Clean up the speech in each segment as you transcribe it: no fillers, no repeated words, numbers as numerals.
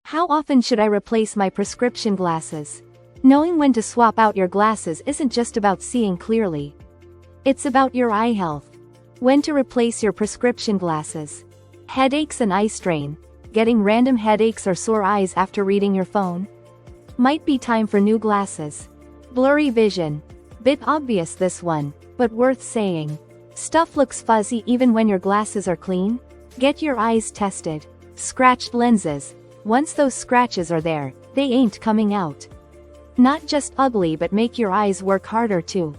How often should I replace my prescription glasses? Knowing when to swap out your glasses isn't just about seeing clearly. It's about your eye health. When to replace your prescription glasses. Headaches and eye strain. Getting random headaches or sore eyes after reading your phone? Might be time for new glasses. Blurry vision. Bit obvious this one, but worth saying. Stuff looks fuzzy even when your glasses are clean? Get your eyes tested. Scratched lenses. Once those scratches are there, they ain't coming out. Not just ugly but make your eyes work harder too.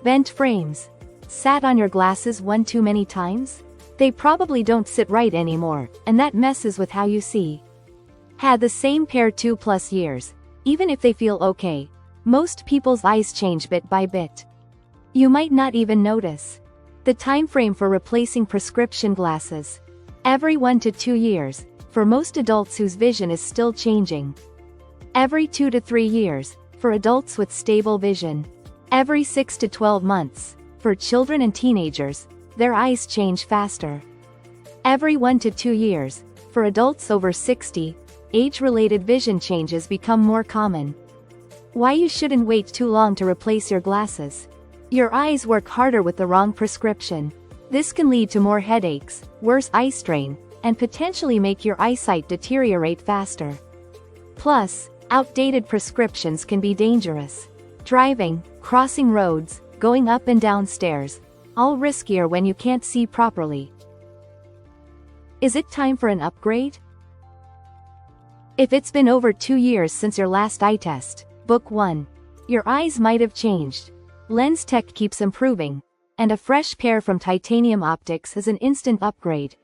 Bent frames. Sat on your glasses one too many times? They probably don't sit right anymore, and that messes with how you see. Had the same pair 2+ years. Even if they feel okay, most people's eyes change bit by bit. You might not even notice. The time frame for replacing prescription glasses. Every 1 to 2 years, for most adults whose vision is still changing. Every 2 to 3 years, for adults with stable vision. Every 6 to 12 months, for children and teenagers, their eyes change faster. Every 1 to 2 years, for adults over 60, age-related vision changes become more common. Why you shouldn't wait too long to replace your glasses. Your eyes work harder with the wrong prescription. This can lead to more headaches, worse eye strain, and potentially make your eyesight deteriorate faster. Plus, outdated prescriptions can be dangerous. Driving, crossing roads, going up and down stairs, all riskier when you can't see properly. Is it time for an upgrade? If it's been over 2 years since your last eye test, book one. Your eyes might have changed. Lens tech keeps improving, and a fresh pair from Titanium Optics is an instant upgrade.